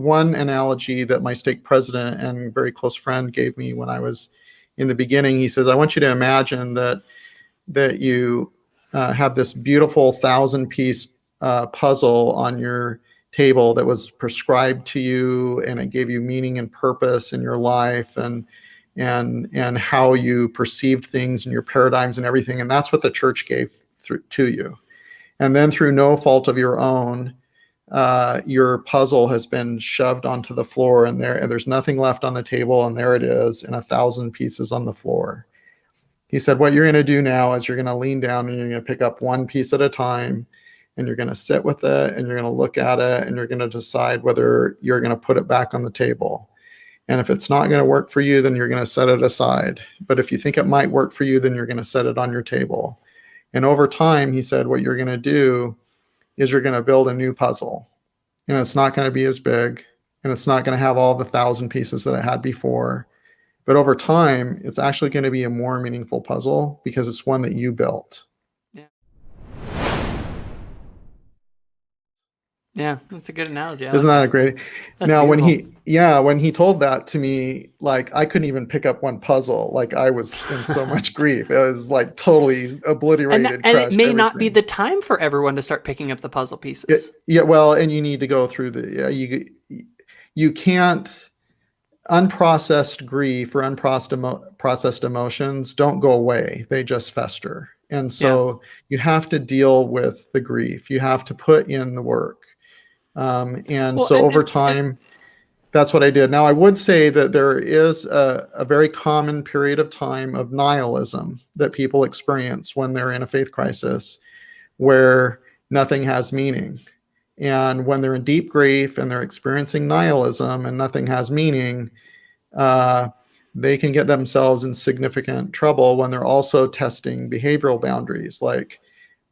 one analogy that my stake president and very close friend gave me when I was in the beginning, he says, I want you to imagine that you have this beautiful 1,000-piece puzzle on your table that was prescribed to you, and it gave you meaning and purpose in your life, and how you perceived things and your paradigms and everything. And that's what the church gave to you. And then through no fault of your own, your puzzle has been shoved onto the floor, and there's nothing left on the table, and there it is in 1,000 pieces on the floor. He said, what you're going to do now is you're going to lean down and you're going to pick up one piece at a time, and you're going to sit with it, and you're going to look at it, and you're going to decide whether you're going to put it back on the table. And if it's not going to work for you, then you're going to set it aside. But if you think it might work for you, then you're going to set it on your table. And over time, he said, what you're going to do is you're going to build a new puzzle. And it's not going to be as big, and it's not going to have all the 1,000 pieces that it had before. But over time, it's actually going to be a more meaningful puzzle because it's one that you built. Yeah, that's a good analogy. Isn't that a great? Now, beautiful. when he told that to me, like, I couldn't even pick up one puzzle. Like, I was in so much grief. It was like totally obliterated. And it may not be the time for everyone to start picking up the puzzle pieces. Well, and you need to go through you can't. Unprocessed grief or unprocessed emotions don't go away. They just fester. And so you have to deal with the grief. You have to put in the work. Over time, that's what I did. Now, I would say that there is a very common period of time of nihilism that people experience when they're in a faith crisis, where nothing has meaning. And when they're in deep grief and they're experiencing nihilism and nothing has meaning, they can get themselves in significant trouble when they're also testing behavioral boundaries, like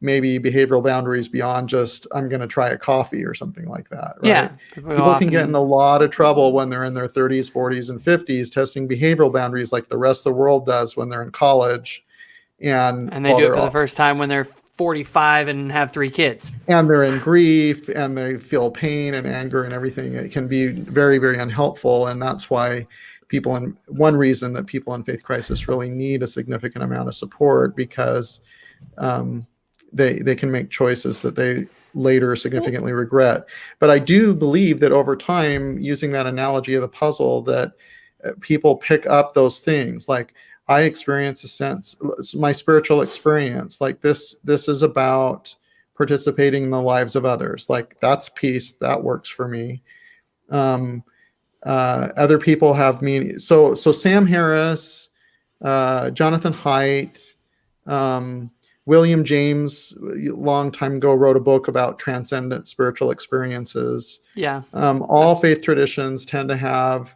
maybe behavioral boundaries beyond just, I'm going to try a coffee or something like that. Right? Yeah. People can get in a lot of trouble when they're in their 30s, 40s, and 50s testing behavioral boundaries like the rest of the world does when they're in college. And they do it for the first time when they're 45 and have 3 kids. And they're in grief and they feel pain and anger and everything. It can be very, very unhelpful. And that's why one reason that people in faith crisis really need a significant amount of support, because they can make choices that they later significantly regret. But I do believe that over time, using that analogy of the puzzle, that people pick up those things. Like, I experience a sense, my spiritual experience, like this is about participating in the lives of others. Like, that's peace, that works for me. Other people have meaning. So Sam Harris, Jonathan Haidt, William James, a long time ago, wrote a book about transcendent spiritual experiences. Yeah. All faith traditions tend to have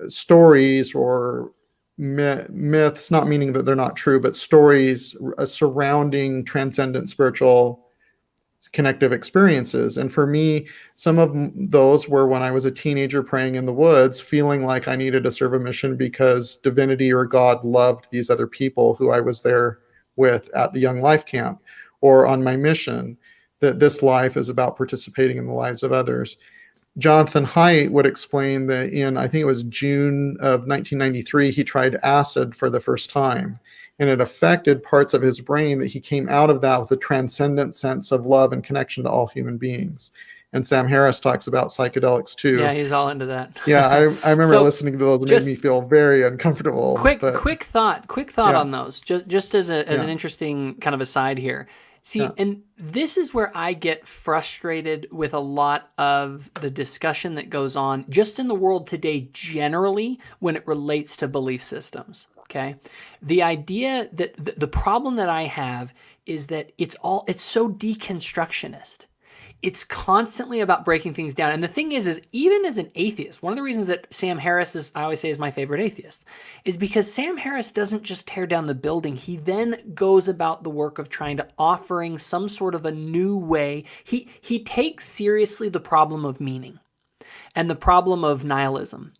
stories or myths, not meaning that they're not true, but stories surrounding transcendent spiritual connective experiences. And for me, some of those were when I was a teenager praying in the woods, feeling like I needed to serve a mission because divinity or God loved these other people who I was there with at the Young Life Camp, or on my mission, that this life is about participating in the lives of others. Jonathan Haidt would explain that in, I think it was June of 1993, he tried acid for the first time, and it affected parts of his brain that he came out of that with a transcendent sense of love and connection to all human beings. And Sam Harris talks about psychedelics too. Yeah, he's all into that. Yeah, I remember listening to those. It made me feel very uncomfortable. Quick thought on those, just as an interesting kind of aside here. See, and this is where I get frustrated with a lot of the discussion that goes on just in the world today generally when it relates to belief systems, okay? The idea that the problem that I have is that it's so deconstructionist. It's constantly about breaking things down. And the thing is even as an atheist, one of the reasons that Sam Harris I always say is my favorite atheist, is because Sam Harris doesn't just tear down the building. He then goes about the work of trying to offering some sort of a new way. He takes seriously the problem of meaning and the problem of nihilism,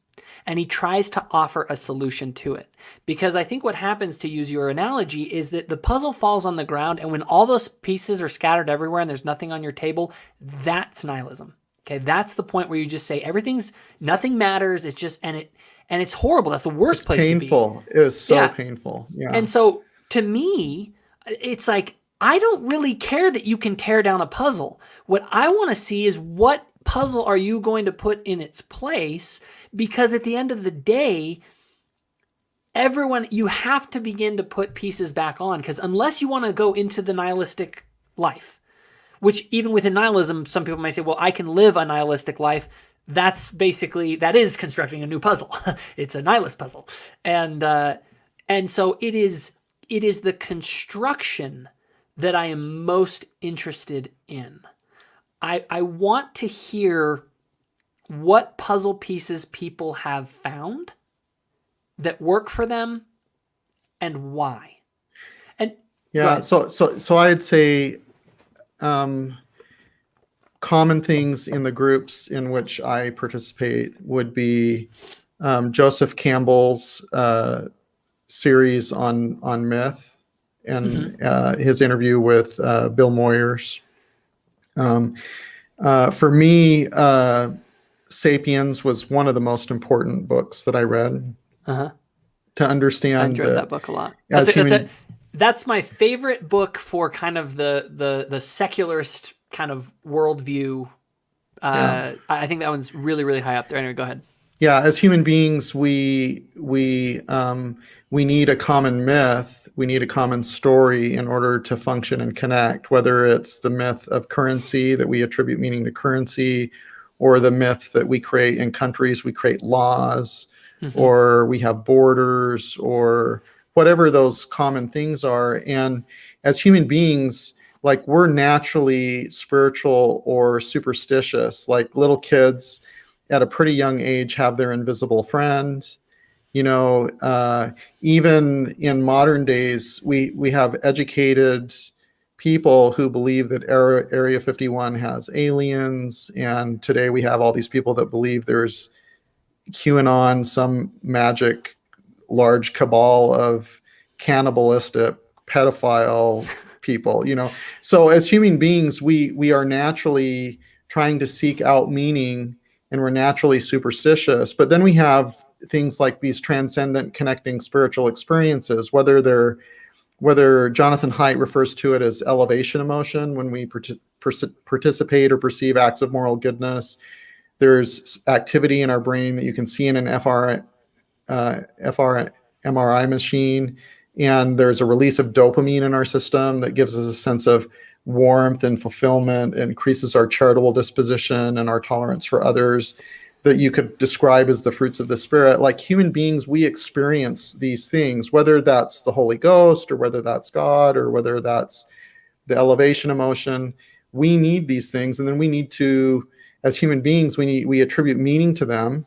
and he tries to offer a solution to it. Because I think what happens, to use your analogy, is that the puzzle falls on the ground, and when all those pieces are scattered everywhere and there's nothing on your table, that's nihilism. Okay, that's the point where you just say nothing matters. It's just and it's horrible. That's the worst place to be. Painful. It was so painful. Yeah. And so to me, it's like I don't really care that you can tear down a puzzle. What I want to see is what puzzle are you going to put in its place? Because at the end of the day, you have to begin to put pieces back on, because unless you want to go into the nihilistic life, which even within nihilism, some people may say, well, I can live a nihilistic life. That is constructing a new puzzle. It's a nihilist puzzle. And so it is the construction that I am most interested in. I want to hear what puzzle pieces people have found that work for them and why. And so I'd say common things in the groups in which I participate would be Joseph Campbell's series on myth and his interview with Bill Moyers. For me, Sapiens was one of the most important books that I read to understand. I enjoyed that book a lot. That's my favorite book for kind of the secularist kind of worldview. I think that one's really, really high up there. Anyway, go ahead. Yeah, as human beings, we need a common myth. We need a common story in order to function and connect, whether it's the myth of currency, that we attribute meaning to currency, or the myth that we create in countries, we create laws, or we have borders, or whatever those common things are. And as human beings, like, we're naturally spiritual or superstitious. Like, little kids at a pretty young age have their invisible friend. Even in modern days, we have educated people who believe that Area 51 has aliens. And today we have all these people that believe there's QAnon, some magic large cabal of cannibalistic pedophile people. So as human beings, we are naturally trying to seek out meaning, and we're naturally superstitious. But then we have things like these transcendent connecting spiritual experiences, whether Jonathan Haidt refers to it as elevation emotion, when we participate or perceive acts of moral goodness. There's activity in our brain that you can see in an fMRI machine, and there's a release of dopamine in our system that gives us a sense of warmth and fulfillment, and increases our charitable disposition and our tolerance for others, that you could describe as the fruits of the Spirit. Like, human beings, we experience these things, whether that's the Holy Ghost, or whether that's God, or whether that's the elevation emotion. We need these things, and then we need to, as human beings, we attribute meaning to them.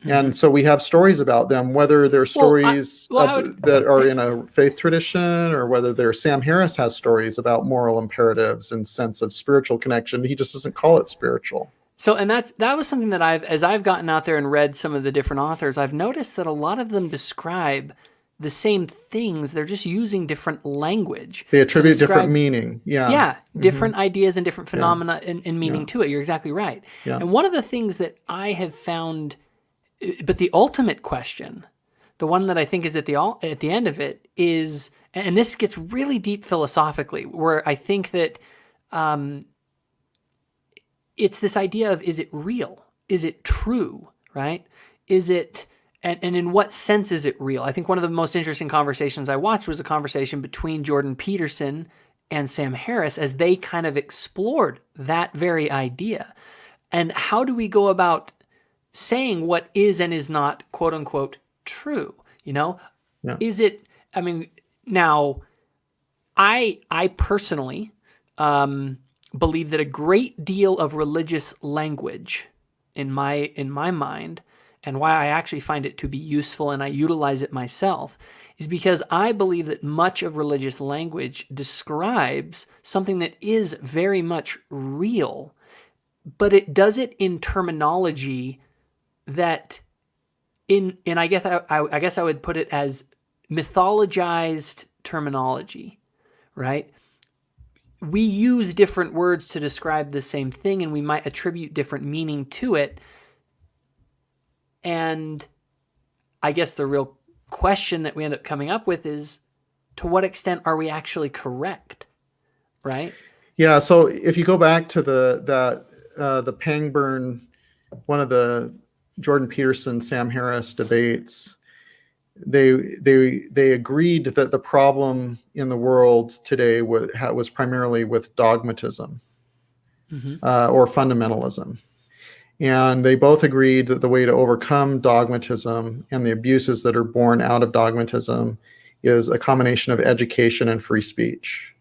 And so we have stories about them, whether they're stories that are in a faith tradition, or whether Sam Harris has stories about moral imperatives and sense of spiritual connection. He just doesn't call it spiritual. So, and that was something that as I've gotten out there and read some of the different authors, I've noticed that a lot of them describe the same things. They're just using different language. They attribute different meaning. Yeah. Different ideas and different phenomena and meaning to it. You're exactly right. Yeah. And one of the things that I have found, but the ultimate question, the one that I think is at the end of it, is, and this gets really deep philosophically, where I think that it's this idea of, is it real? Is it true? Right? Is it, and in what sense is it real? I think one of the most interesting conversations I watched was a conversation between Jordan Peterson and Sam Harris, as they kind of explored that very idea. And how do we go about saying what is and is not, quote unquote, true? Is it, now, I personally believe that a great deal of religious language in my mind, and why I actually find it to be useful and I utilize it myself, is because I believe that much of religious language describes something that is very much real, but it does it in terminology that I guess I would put it as mythologized terminology, right? we use different words to describe the same thing, and we might attribute different meaning to it. And I guess the real question that we end up coming up with is, to what extent are we actually correct, right? Yeah. So if you go back to the Pangburn, one of the Jordan Peterson, Sam Harris debates, they agreed that the problem in the world today was primarily with dogmatism or fundamentalism. And they both agreed that the way to overcome dogmatism and the abuses that are born out of dogmatism is a combination of education and free speech.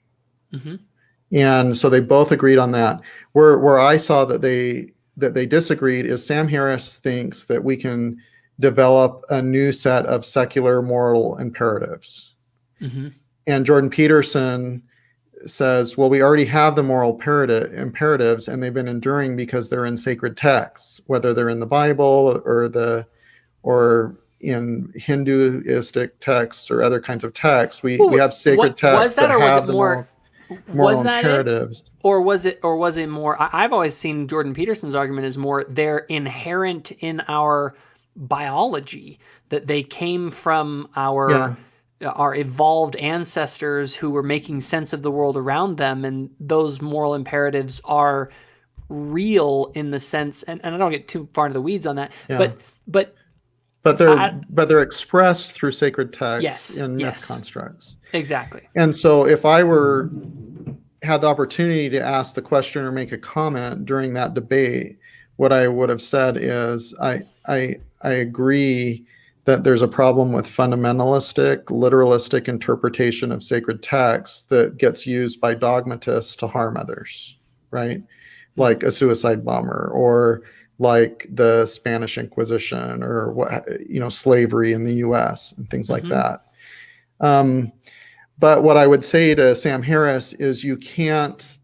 And so they both agreed on that. Where I saw that they disagreed is Sam Harris thinks that we can develop a new set of secular moral imperatives. And Jordan Peterson says, well, we already have the moral imperatives, and they've been enduring because they're in sacred texts, whether they're in the Bible or in Hinduistic texts or other kinds of texts. We have sacred texts that have the moral imperatives. Or was it more? I've always seen Jordan Peterson's argument as more they're inherent in our biology, that they came from our evolved ancestors who were making sense of the world around them, and those moral imperatives are real in the sense, and I don't get too far into the weeds on that, but they're expressed through sacred texts in myth constructs. Exactly. And so if I had the opportunity to ask the question or make a comment during that debate, what I would have said is I agree that there's a problem with fundamentalistic, literalistic interpretation of sacred texts that gets used by dogmatists to harm others, right? Like a suicide bomber, or like the Spanish Inquisition, or slavery in the U.S. and things like that. But what I would say to Sam Harris is you can't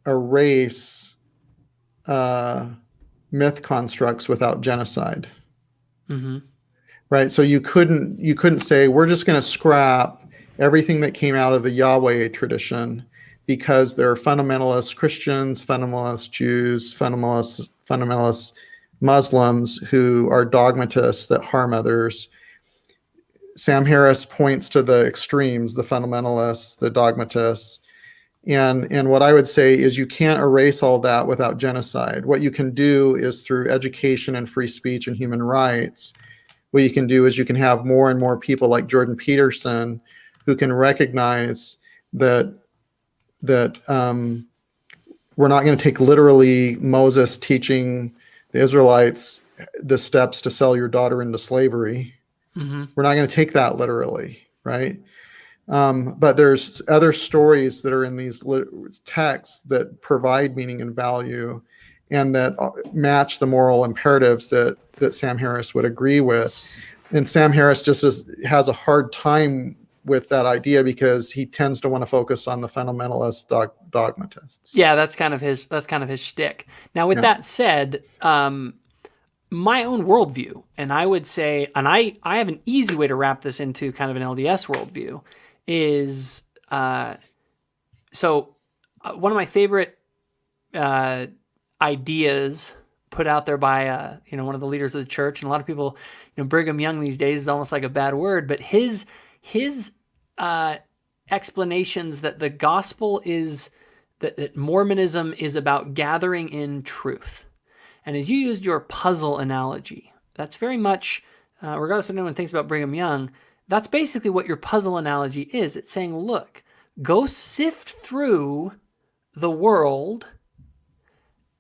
erase myth constructs without genocide. Right? So you couldn't say we're just going to scrap everything that came out of the Yahweh tradition because there are fundamentalist Christians, fundamentalist Jews, fundamentalist Muslims who are dogmatists that harm others. Sam Harris points to the extremes, the fundamentalists, the dogmatists. And what I would say is you can't erase all that without genocide. What you can do is through education and free speech and human rights, what you can do is you can have more and more people like Jordan Peterson who can recognize that we're not going to take literally Moses teaching the Israelites the steps to sell your daughter into slavery. We're not going to take that literally, right? But there's other stories that are in these texts that provide meaning and value and that match the moral imperatives that Sam Harris would agree with. And Sam Harris just has a hard time with that idea because he tends to want to focus on the fundamentalist dogmatists. Yeah, that's kind of his shtick. Now, with that said, my own worldview, and I would say, and I have an easy way to wrap this into kind of an LDS worldview, is one of my favorite ideas put out there by one of the leaders of the church, and a lot of people, Brigham Young these days is almost like a bad word, but his explanations that the gospel is that Mormonism is about gathering in truth. And as you used your puzzle analogy, that's very much, regardless of what anyone thinks about Brigham Young, that's basically what your puzzle analogy is. It's saying, look, go sift through the world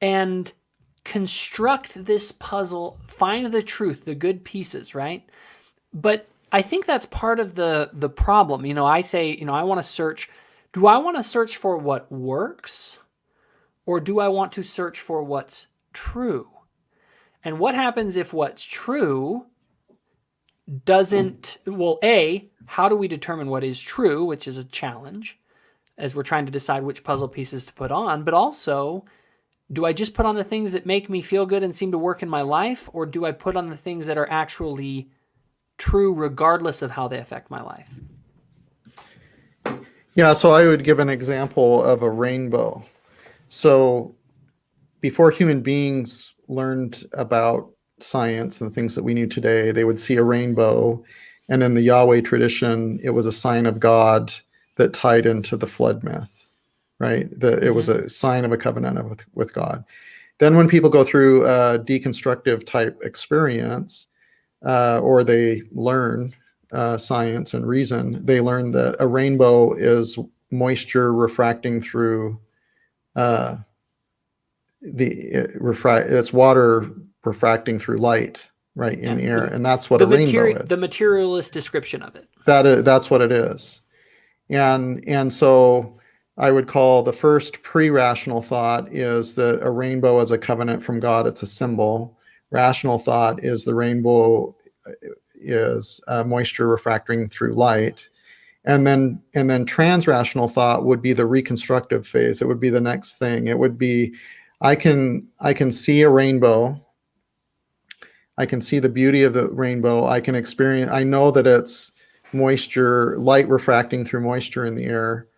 and construct this puzzle, find the truth, the good pieces, right? But I think that's part of the problem. I say, I want to search. Do I want to search for what works, or do I want to search for what's true? And what happens if what's true doesn't, how do we determine what is true, which is a challenge as we're trying to decide which puzzle pieces to put on, but also, do I just put on the things that make me feel good and seem to work in my life, or do I put on the things that are actually true regardless of how they affect my life? Yeah, so I would give an example of a rainbow. So before human beings learned about science and the things that we knew today, they would see a rainbow. And in the Yahweh tradition, it was a sign of God that tied into the flood myth, right? It was a sign of a covenant with God. Then when people go through a deconstructive type experience, or they learn science and reason, they learn that a rainbow is moisture refracting through uh, it's water refracting through light, right, in the air, and that's what a rainbow is. The materialist description of it. That's what it is, and so I would call the first pre-rational thought is that a rainbow is a covenant from God. It's a symbol. Rational thought is the rainbow is moisture refracting through light. And then transrational thought would be the reconstructive phase. It would be the next thing. It would be, I can see a rainbow. I can see the beauty of the rainbow. I know that it's moisture, light refracting through moisture in the air,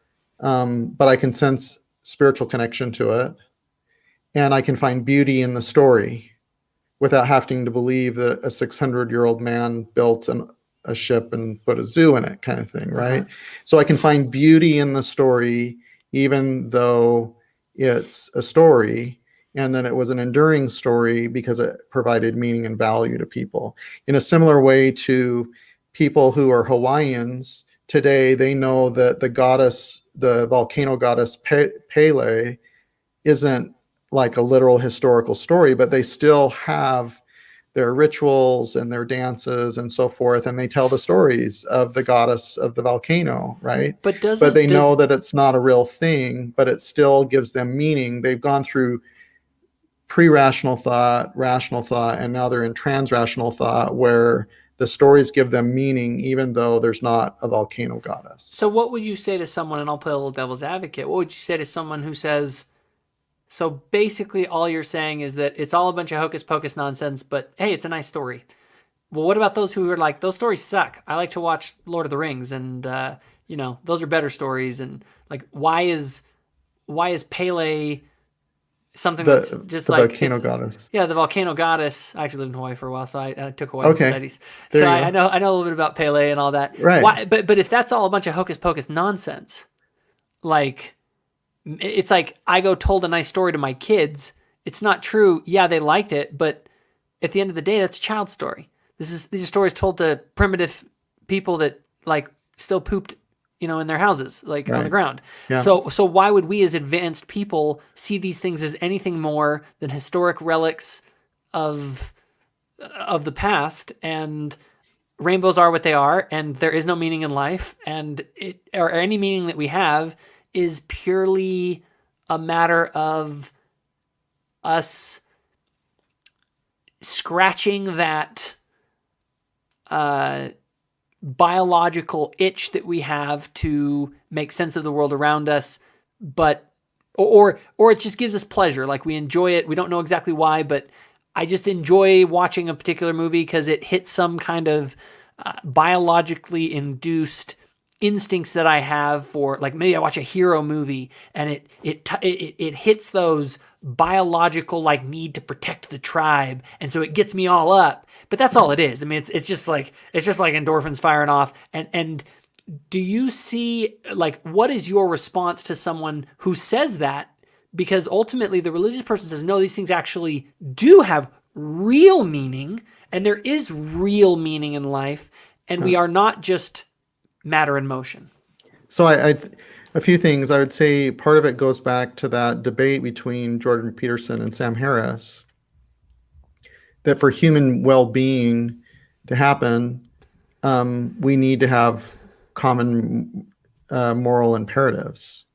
but I can sense spiritual connection to it. And I can find beauty in the story without having to believe that a 600-year-old man built a ship and put a zoo in it, kind of thing, right? So I can find beauty in the story, even though it's a story, and that it was an enduring story because it provided meaning and value to people. In a similar way to people who are Hawaiians today, they know that the volcano goddess Pele isn't like a literal historical story, but they still have their rituals and their dances and so forth, and they tell the stories of the goddess of the volcano, right? But they know that it's not a real thing, but it still gives them meaning. They've gone through pre-rational thought, rational thought, and now they're in transrational thought, where the stories give them meaning even though there's not a volcano goddess. So what would you say to someone, and I'll play a little devil's advocate, what would you say to someone who says, so basically all you're saying is that it's all a bunch of hocus pocus nonsense, but hey, it's a nice story. Well, what about those who are like, those stories suck. I like to watch Lord of the Rings, and those are better stories. And like, why is Pele something that's just the like volcano goddess? Yeah, the volcano goddess. I actually lived in Hawaii for a while, so I took Hawaii studies. So I know a little bit about Pele and all that. Right. Why, but if that's all a bunch of hocus pocus nonsense, like, it's like I told a nice story to my kids. It's not true. Yeah, they liked it, but at the end of the day, that's a child story. These are stories told to primitive people that like still pooped, in their houses, like on the ground. Yeah. So why would we as advanced people see these things as anything more than historic relics of the past? And rainbows are what they are, and there is no meaning in life, and or any meaning that we have is purely a matter of us scratching that biological itch that we have to make sense of the world around us, but or it just gives us pleasure. Like, we enjoy it. We don't know exactly why, but I just enjoy watching a particular movie because it hits some kind of biologically induced instincts that I have for, like, maybe I watch a hero movie and it hits those biological, like, need to protect the tribe, and so it gets me all up. But that's all it is. I mean, it's just like endorphins firing off. And do you see, like, what is your response to someone who says that? Because ultimately the religious person says, no, these things actually do have real meaning, and there is real meaning in life, and we are not just matter and motion. So a few things. I would say part of it goes back to that debate between Jordan Peterson and Sam Harris, that for human well-being to happen, we need to have common moral imperatives.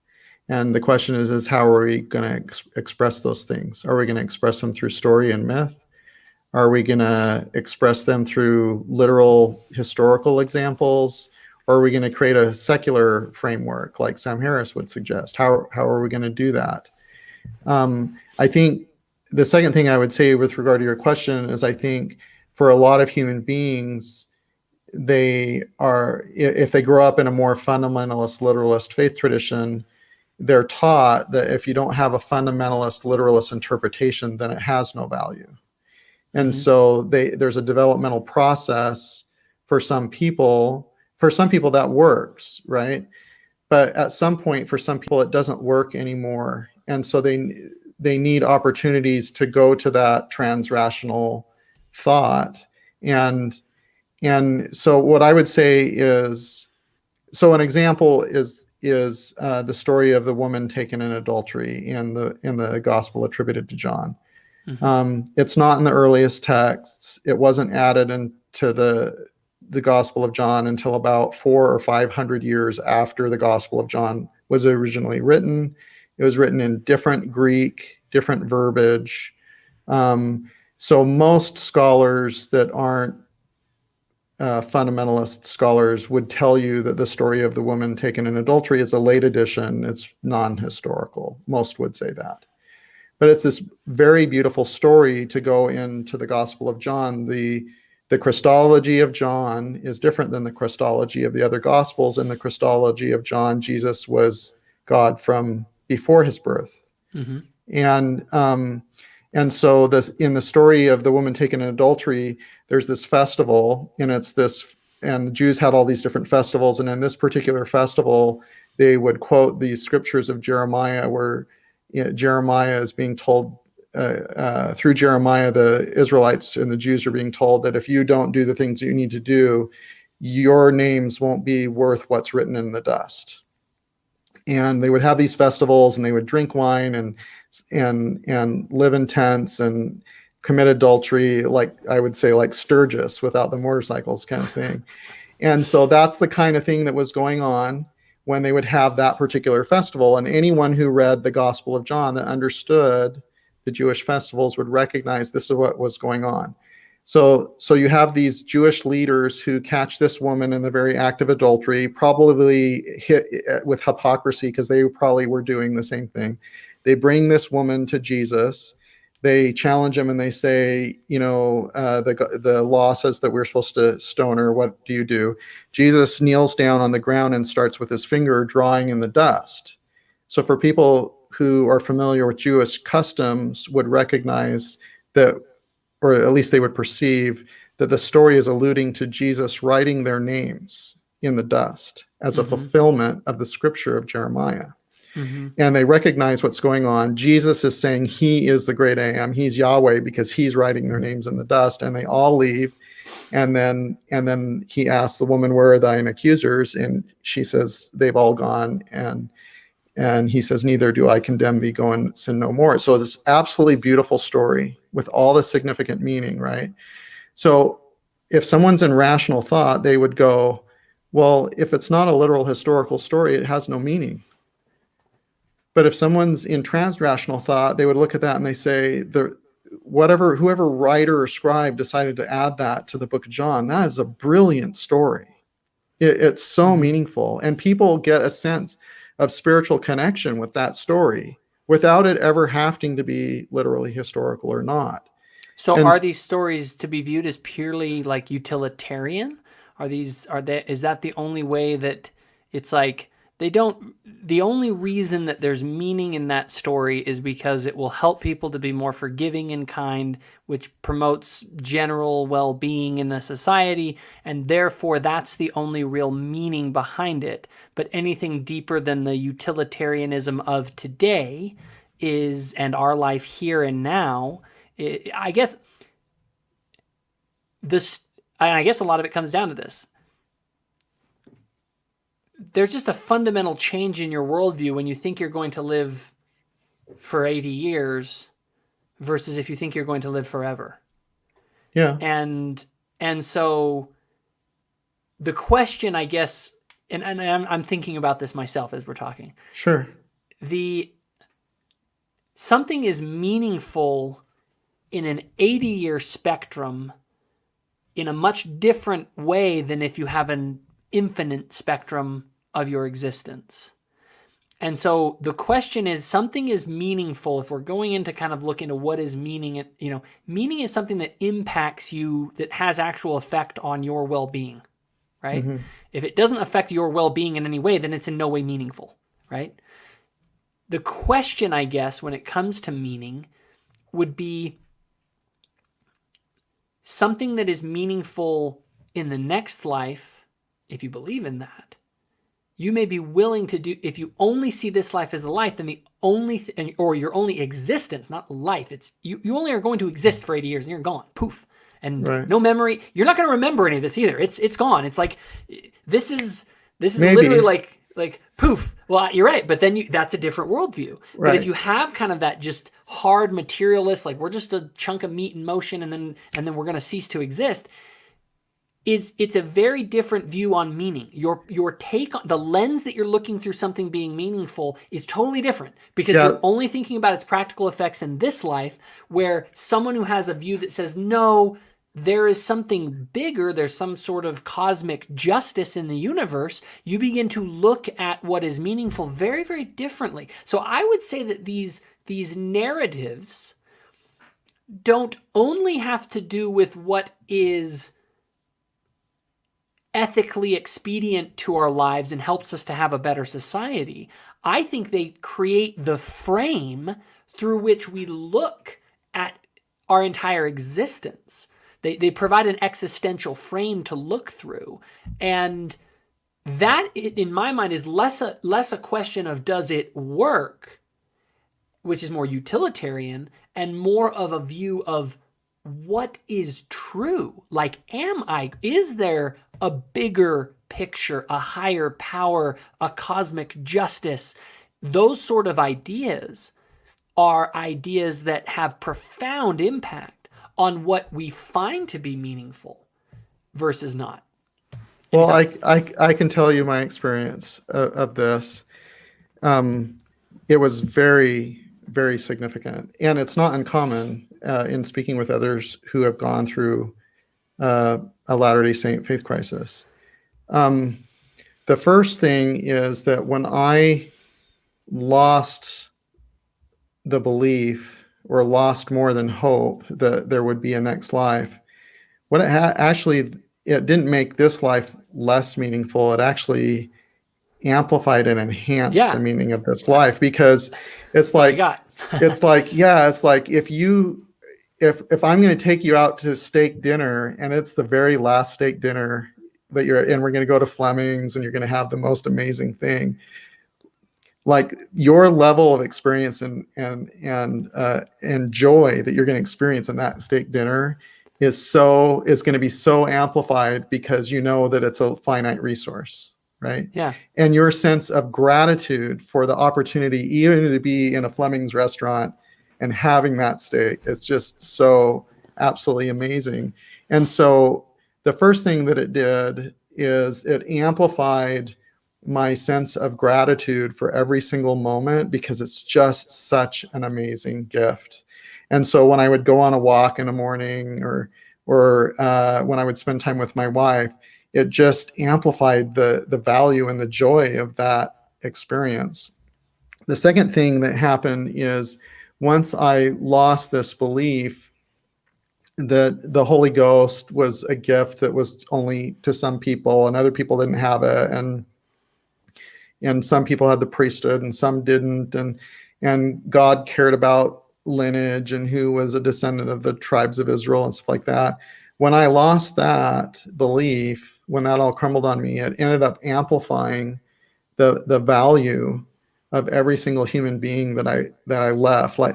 And the question is how are we going to express those things? Are we going to express them through story and myth? Are we going to express them through literal historical examples? Or are we going to create a secular framework like Sam Harris would suggest? How are we going to do that? I think the second thing I would say with regard to your question is, I think for a lot of human beings, they are, if they grow up in a more fundamentalist literalist faith tradition, they're taught that if you don't have a fundamentalist literalist interpretation, then it has no value. And so there's a developmental process for some people. For some people that works, right? But at some point, for some people, it doesn't work anymore. And so they need opportunities to go to that transrational thought. And so what I would say is, so an example is the story of the woman taken in adultery in the gospel attributed to John. It's not in the earliest texts. It wasn't added into the Gospel of John until about 400 or 500 years after the Gospel of John was originally written. It was written in different Greek, different verbiage. So most scholars that aren't fundamentalist scholars would tell you that the story of the woman taken in adultery is a late edition. It's non-historical. Most would say that. But it's this very beautiful story to go into the Gospel of John. The Christology of John is different than the Christology of the other Gospels. In the Christology of John, Jesus was God from before his birth. And so in the story of the woman taken in adultery, there's this festival, and and the Jews had all these different festivals. And in this particular festival, they would quote the scriptures of Jeremiah, where Jeremiah is being told, through Jeremiah, the Israelites and the Jews are being told that if you don't do the things you need to do, your names won't be worth what's written in the dust. And they would have these festivals, and they would drink wine and live in tents and commit adultery, like I would say, like Sturgis without the motorcycles kind of thing. And so that's the kind of thing that was going on when they would have that particular festival. And anyone who read the Gospel of John that understood the Jewish festivals would recognize this is what was going on. So you have these Jewish leaders who catch this woman in the very act of adultery, probably hit with hypocrisy because they probably were doing the same thing. They bring this woman to Jesus. They challenge him and they say, the law says that we're supposed to stone her. What do you do? Jesus kneels down on the ground and starts with his finger drawing in the dust. So for people who are familiar with Jewish customs would recognize that, or at least they would perceive that the story is alluding to Jesus writing their names in the dust as a fulfillment of the scripture of Jeremiah. And they recognize what's going on. Jesus is saying he is the great I am. He's Yahweh because he's writing their names in the dust. And they all leave. And then he asks the woman, where are thine accusers? And she says, they've all gone. And he says, neither do I condemn thee. Go and sin no more. So this absolutely beautiful story with all the significant meaning, right? So if someone's in rational thought, they would go, well, if it's not a literal historical story, it has no meaning. But if someone's in transrational thought, they would look at that and they say, whoever writer or scribe decided to add that to the book of John, that is a brilliant story. It's so meaningful. And people get a sense of spiritual connection with that story without it ever having to be literally historical or not. So are these stories to be viewed as purely like utilitarian? Is that the only way that it's like, the only reason that there's meaning in that story is because it will help people to be more forgiving and kind, which promotes general well-being in the society, and therefore that's the only real meaning behind it. But anything deeper than the utilitarianism of today and our life here and now, I guess a lot of it comes down to this. There's just a fundamental change in your worldview when you think you're going to live for 80 years versus if you think you're going to live forever. Yeah. And so the question, I guess, and I'm thinking about this myself as we're talking. Sure. Something is meaningful in an 80-year spectrum in a much different way than if you have an infinite spectrum of your existence. And so the question is, something is meaningful if we're going into kind of look into what is meaning. Meaning is something that impacts you, that has actual effect on your well-being. right? If it doesn't affect your well-being in any way, then it's in no way meaningful, right? The question, I guess, when it comes to meaning would be something that is meaningful in the next life, if you believe in that. You may be willing to do, if you only see this life as a life, then the only, or your only existence, not life, it's you only are going to exist for 80 years and you're gone, poof. And no memory. You're not going to remember any of this either. It's gone. It's like, this is literally like poof. Well, you're right. But then that's a different worldview. Right. But if you have kind of that just hard materialist, like we're just a chunk of meat in motion and then we're going to cease to exist, it's a very different view on meaning. Your take on the lens that you're looking through something being meaningful is totally different because you're only thinking about its practical effects in this life, where someone who has a view that says, no, there is something bigger, there's some sort of cosmic justice in the universe, you begin to look at what is meaningful very, very differently. So I would say that these narratives don't only have to do with what is ethically expedient to our lives and helps us to have a better society. I think they create the frame through which we look at our entire existence. They provide an existential frame to look through. And that, in my mind, is less a question of does it work, which is more utilitarian, and more of a view of what is true. Like, is there a bigger picture, a higher power, a cosmic justice? Those sort of ideas are ideas that have profound impact on what we find to be meaningful versus not. Well, I can tell you my experience of this. It was very, very significant. And it's not uncommon in speaking with others who have gone through a Latter-day Saint faith crisis. The first thing is that when I lost the belief or lost more than hope that there would be a next life, what it didn't make this life less meaningful. It actually amplified and enhanced the meaning of this life, because it's like, it's like if I'm going to take you out to steak dinner and it's the very last steak dinner that you're at, and we're going to go to Fleming's and you're going to have the most amazing thing, like your level of experience and joy that you're going to experience in that steak dinner is going to be so amplified because you know that it's a finite resource, right? Yeah. And your sense of gratitude for the opportunity even to be in a Fleming's restaurant and having that steak, it's just so absolutely amazing. And so the first thing that it did is it amplified my sense of gratitude for every single moment, because it's just such an amazing gift. And so when I would go on a walk in the morning or when I would spend time with my wife, it just amplified the value and the joy of that experience. The second thing that happened is once I lost this belief that the Holy Ghost was a gift that was only to some people and other people didn't have it, and some people had the priesthood and some didn't, and God cared about lineage and who was a descendant of the tribes of Israel and stuff like that. When I lost that belief, when that all crumbled on me, it ended up amplifying the value of every single human being that I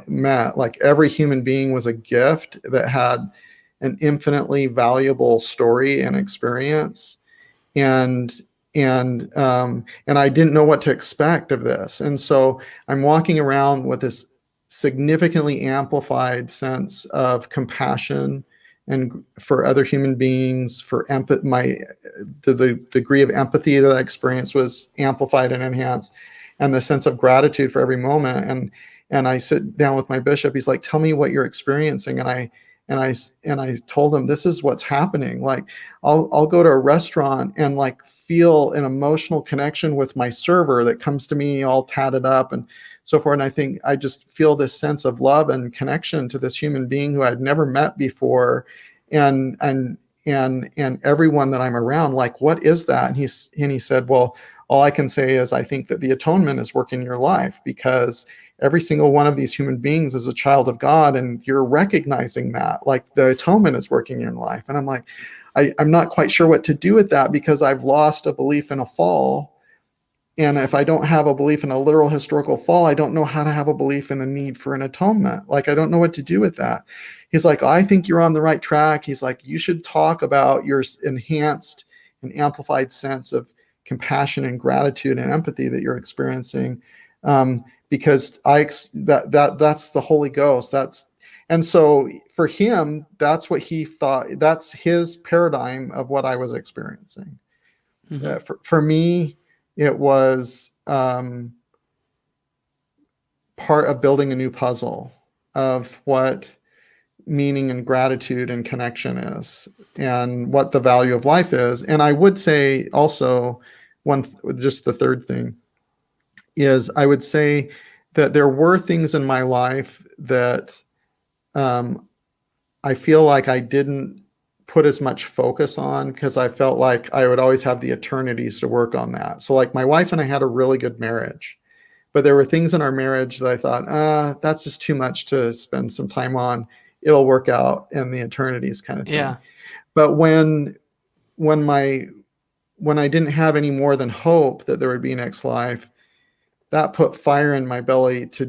met. Like every human being was a gift that had an infinitely valuable story and experience. And I didn't know what to expect of this. And so I'm walking around with this significantly amplified sense of compassion and for other human beings, for the degree of empathy that I experienced was amplified and enhanced, and the sense of gratitude for every moment. And I sit down with my bishop. He's like, "Tell me what you're experiencing." And I told him, this is what's happening. Like I'll go to a restaurant and like feel an emotional connection with my server that comes to me all tatted up and so forth. And I think I just feel this sense of love and connection to this human being who I'd never met before. And and everyone that I'm around, like, what is that? And he said, well, all I can say is I think that the atonement is working in your life, because every single one of these human beings is a child of God, and you're recognizing that, like, the atonement is working in your life. And I'm like, I'm not quite sure what to do with that, because I've lost a belief in a fall. And if I don't have a belief in a literal historical fall, I don't know how to have a belief in a need for an atonement. Like, I don't know what to do with that. He's like, I think you're on the right track. He's like, you should talk about your enhanced and amplified sense of compassion and gratitude and empathy that you're experiencing, because that's the Holy Ghost. And so for him, that's what he thought. That's his paradigm of what I was experiencing. Mm-hmm. For me, it was part of building a new puzzle of what meaning and gratitude and connection is, and what the value of life is. And I would say also, just the third thing is, I would say that there were things in my life that I feel like I didn't put as much focus on, because I felt like I would always have the eternities to work on that. So like, my wife and I had a really good marriage, but there were things in our marriage that I thought, that's just too much to spend some time on. It'll work out in the eternities, kind of thing. Yeah. But when I didn't have any more than hope that there would be a next life, that put fire in my belly to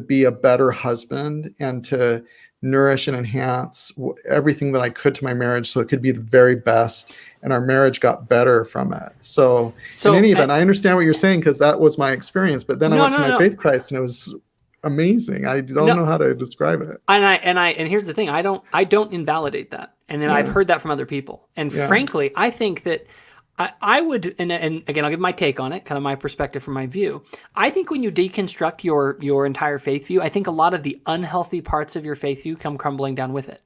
be a better husband, and to nourish and enhance everything that I could to my marriage, so it could be the very best. And our marriage got better from it. So in any event, I understand what you're saying, because that was my experience. But then I went to my faith Christ, and it was amazing. I don't know how to describe it. And here's the thing: I don't invalidate that, and then I've heard that from other people. And frankly, I think that I would, and again, I'll give my take on it, kind of my perspective from my view. I think when you deconstruct your entire faith view, I think a lot of the unhealthy parts of your faith view come crumbling down with it.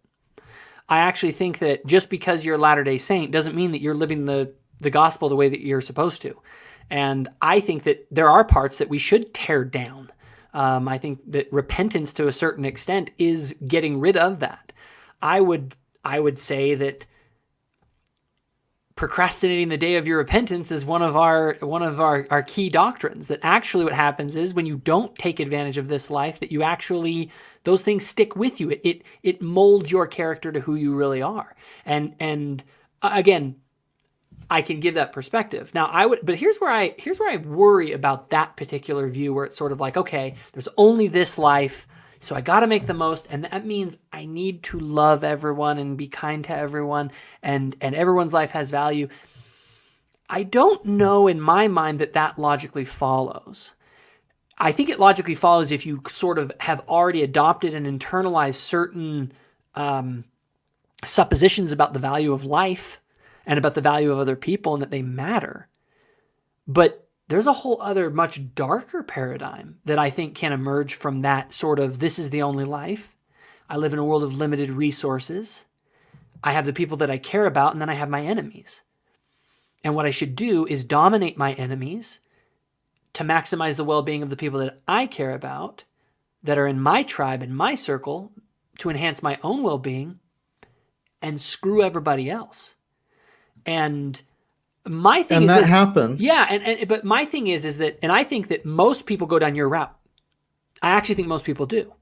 I actually think that just because you're a Latter-day Saint doesn't mean that you're living the gospel the way that you're supposed to. And I think that there are parts that we should tear down. I think that repentance, to a certain extent, is getting rid of that. I would say that procrastinating the day of your repentance is one of our key doctrines. That actually what happens is, when you don't take advantage of this life, that you actually, those things stick with you. It molds your character to who you really are. And again, I can give that perspective. Now but here's where I worry about that particular view, where it's sort of like, okay, there's only this life, so I got to make the most, and that means I need to love everyone and be kind to everyone, and everyone's life has value. I don't know in my mind that logically follows. I think it logically follows if you sort of have already adopted and internalized certain suppositions about the value of life and about the value of other people, and that they matter. But there's a whole other, much darker paradigm that I think can emerge from that sort of, this is the only life. I live in a world of limited resources. I have the people that I care about, and then I have my enemies. And what I should do is dominate my enemies to maximize the well-being of the people that I care about, that are in my tribe, in my circle, to enhance my own well-being, and screw everybody else. And my thing and is that this, happens. Yeah, but my thing is that, and I think that most people go down your route. I actually think most people do.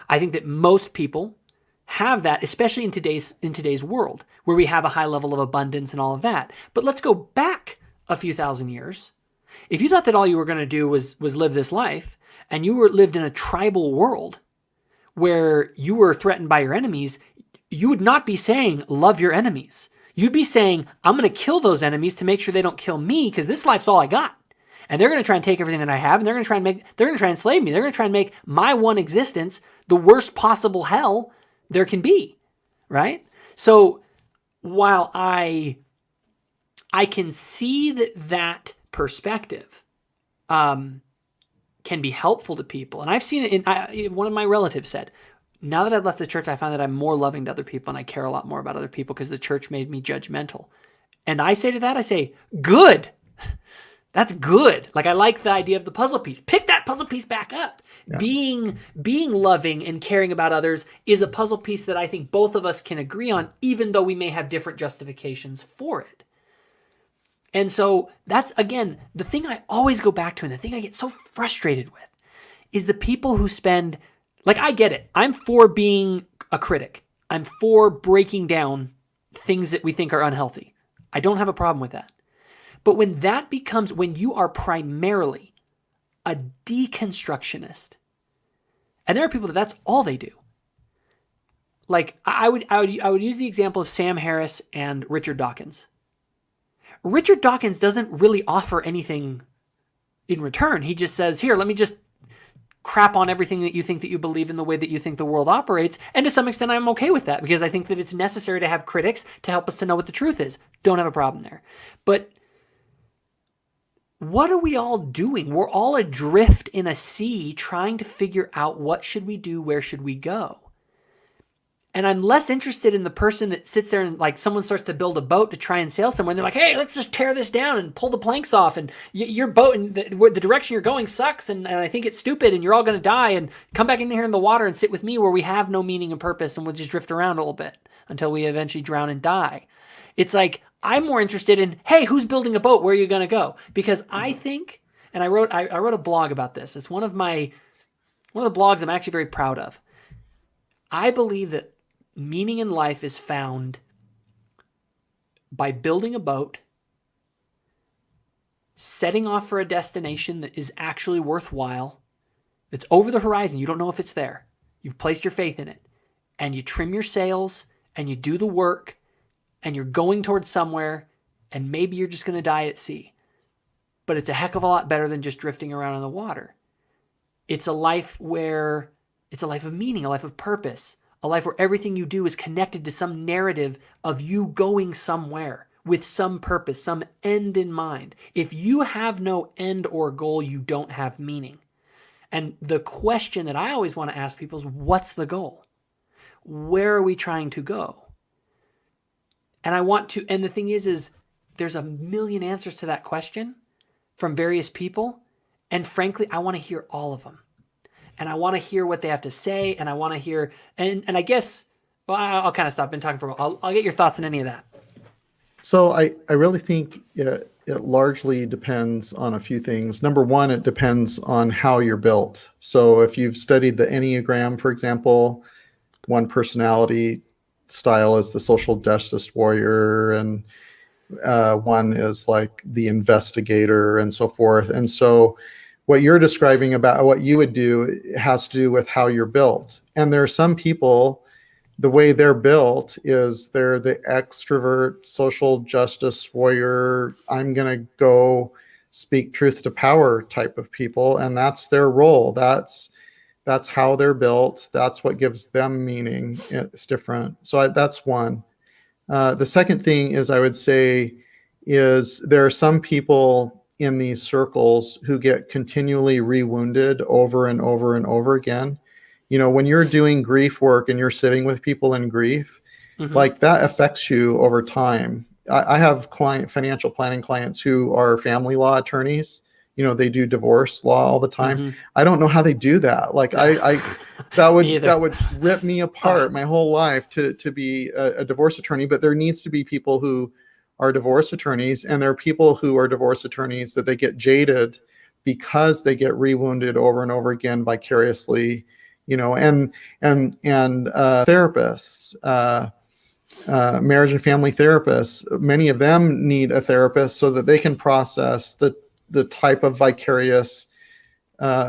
I think that most people have that, especially in today's world, where we have a high level of abundance and all of that. But let's go back a few thousand years. If you thought that all you were going to do was live this life, and you lived in a tribal world where you were threatened by your enemies, you would not be saying, love your enemies. You'd be saying, I'm going to kill those enemies to make sure they don't kill me, because this life's all I got. And they're going to try and take everything that I have, and they're going to try and enslave me. They're going to try and make my one existence the worst possible hell there can be, right? So while I can see that perspective can be helpful to people, and I've seen it one of my relatives said, now that I've left the church, I find that I'm more loving to other people, and I care a lot more about other people because the church made me judgmental. And I say, good. That's good. Like, I like the idea of the puzzle piece. Pick that puzzle piece back up. Yeah. Being loving and caring about others is a puzzle piece that I think both of us can agree on, even though we may have different justifications for it. And so that's, again, the thing I always go back to, and the thing I get so frustrated with, is the people who spend, like, I get it. I'm for being a critic. I'm for breaking down things that we think are unhealthy. I don't have a problem with that. But when that becomes, when you are primarily a deconstructionist, and there are people that's all they do. Like, I would use the example of Sam Harris and Richard Dawkins. Richard Dawkins doesn't really offer anything in return. He just says, here, let me just crap on everything that you believe in the way that you think the world operates. And to some extent, I'm okay with that because I think that it's necessary to have critics to help us to know what the truth is. Don't have a problem there. But what are we all doing? We're all adrift in a sea trying to figure out what should we do, where should we go? And I'm less interested in the person that sits there and, like, someone starts to build a boat to try and sail somewhere. And they're like, hey, let's just tear this down and pull the planks off. And your boat and the direction you're going sucks. And I think it's stupid and you're all going to die. And come back in here in the water and sit with me where we have no meaning and purpose. And we'll just drift around a little bit until we eventually drown and die. It's like, I'm more interested in, hey, who's building a boat? Where are you going to go? Because I think, and I wrote a blog about this. It's one of the blogs I'm actually very proud of. I believe that meaning in life is found by building a boat, setting off for a destination that is actually worthwhile, that's over the horizon. You don't know if it's there. You've placed your faith in it. And you trim your sails, and you do the work, and you're going towards somewhere, and maybe you're just going to die at sea. But it's a heck of a lot better than just drifting around in the water. It's a life of meaning, a life of purpose, a life where everything you do is connected to some narrative of you going somewhere with some purpose, some end in mind. If you have no end or goal, you don't have meaning. And the question that I always want to ask people is, what's the goal? Where are we trying to go? And the thing is there's a million answers to that question from various people. And frankly, I want to hear all of them. And I want to hear what they have to say, and I want to hear, and I guess, well, I'll kind of stop. I've been talking for a while. I'll get your thoughts on any of that. So I really think it largely depends on a few things. Number one, it depends on how you're built. So if you've studied the Enneagram, for example, one personality style is the social justice warrior, and one is like the investigator and so forth. And so what you're describing about what you would do has to do with how you're built. And there are some people, the way they're built is they're the extrovert, social justice warrior, I'm going to go speak truth to power type of people. And that's their role. That's how they're built. That's what gives them meaning. It's different. So that's one. The second thing is, I would say, is there are some people in these circles who get continually rewounded over and over and over again. You know, when you're doing grief work and you're sitting with people in grief, like that affects you over time. I have financial planning clients who are family law attorneys. You know, they do divorce law all the time. I don't know how they do that. Like that would rip me apart my whole life to be a divorce attorney. But there needs to be people who are divorce attorneys, and there are people who are divorce attorneys that they get jaded because they get rewounded over and over again vicariously, you know, and therapists, marriage and family therapists, many of them need a therapist so that they can process the type of vicarious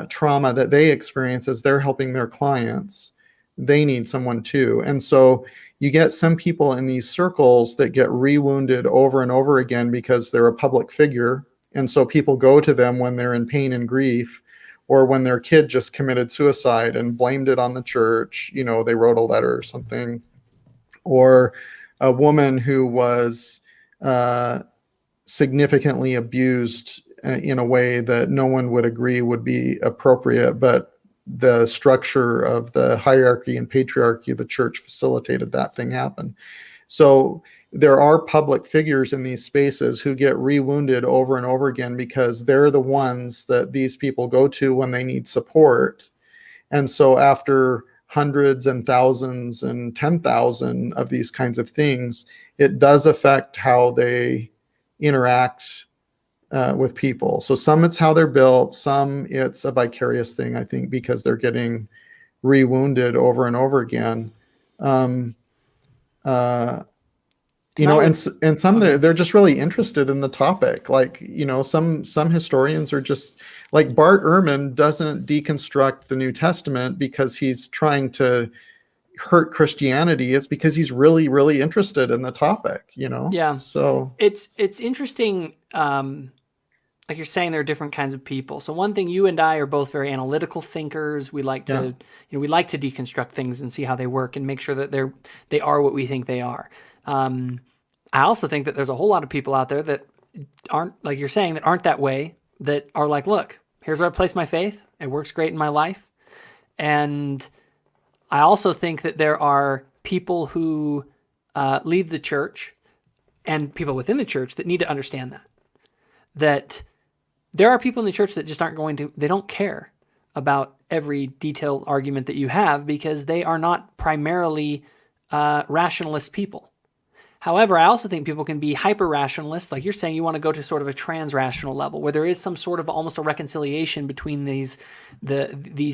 trauma that they experience as they're helping their clients. They need someone too. And so you get some people in these circles that get rewounded over and over again because they're a public figure. And so people go to them when they're in pain and grief, or when their kid just committed suicide and blamed it on the church. You know, they wrote a letter or something, or a woman who was significantly abused in a way that no one would agree would be appropriate, but the structure of the hierarchy and patriarchy of the church facilitated that thing happen. So there are public figures in these spaces who get rewounded over and over again because they're the ones that these people go to when they need support. And so after hundreds and thousands and 10,000 of these kinds of things, it does affect how they interact with people. So some it's how they're built, some it's a vicarious thing, I think, because they're getting rewounded over and over again. And some they're just really interested in the topic. Like, some historians are just like Bart Ehrman doesn't deconstruct the New Testament because he's trying to hurt Christianity. It's because he's really, really interested in the topic, Yeah. So it's interesting. Like you're saying, there are different kinds of people. So one thing, you and I are both very analytical thinkers. We like to, we like to deconstruct things and see how they work and make sure that they are what we think they are. I also think that there's a whole lot of people out there that aren't, like you're saying, that aren't that way, that are like, look, here's where I place my faith. It works great in my life. And I also think that there are people who leave the church and people within the church that need to understand that there are people in the church that just they don't care about every detailed argument that you have because they are not primarily rationalist people. However, I also think people can be hyper-rationalist. Like you're saying, you want to go to sort of a trans-rational level where there is some sort of almost a reconciliation between these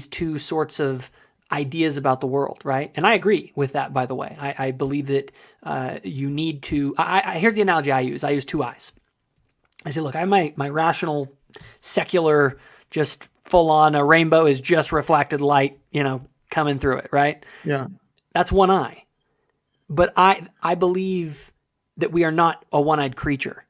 two sorts of ideas about the world, right? And I agree with that, by the way. I believe that you need to... here's the analogy I use. I use two eyes. I say, look, I have my rational, secular, just full-on, a rainbow is just reflected light, coming through it, right? Yeah. That's one eye. But I believe that we are not a one-eyed creature.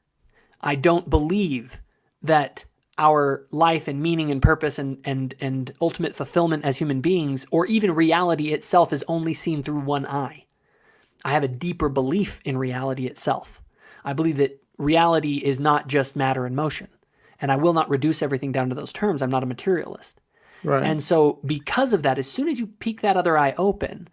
I don't believe that our life and meaning and purpose and ultimate fulfillment as human beings, or even reality itself, is only seen through one eye. I have a deeper belief in reality itself. I believe that reality is not just matter and motion. And I will not reduce everything down to those terms. I'm not a materialist. Right. And so because of that, as soon as you peek that other eye open,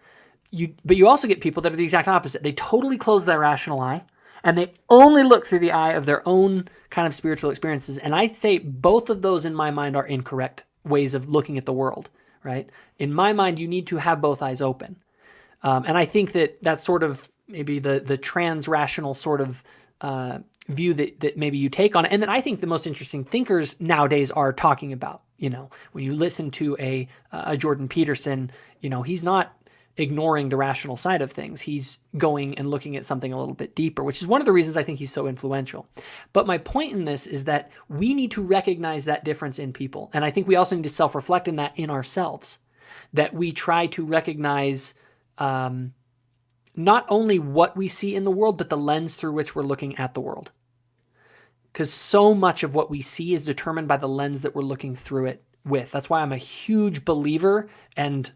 but you also get people that are the exact opposite. They totally close their rational eye, and they only look through the eye of their own kind of spiritual experiences. And I say both of those, in my mind, are incorrect ways of looking at the world, right? In my mind, you need to have both eyes open. And I think that that's sort of maybe the trans-rational sort of view that maybe you take on it. And then I think the most interesting thinkers nowadays are talking about, when you listen to a Jordan Peterson, he's not ignoring the rational side of things. He's going and looking at something a little bit deeper, which is one of the reasons I think he's so influential. But my point in this is that we need to recognize that difference in people. And I think we also need to self-reflect in that in ourselves, that we try to recognize not only what we see in the world, but the lens through which we're looking at the world. Because so much of what we see is determined by the lens that we're looking through it with. That's why I'm a huge believer and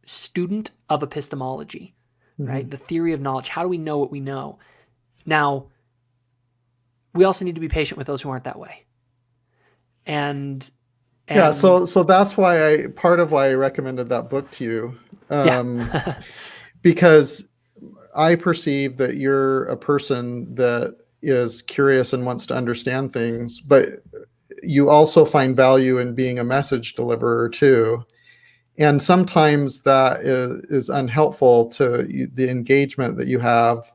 student of epistemology, right? The theory of knowledge. How do we know what we know? Now, we also need to be patient with those who aren't that way. And yeah, so that's why part of why I recommended that book to you, because I perceive that you're a person that is curious and wants to understand things, but you also find value in being a message deliverer too. And sometimes that is unhelpful to the engagement that you have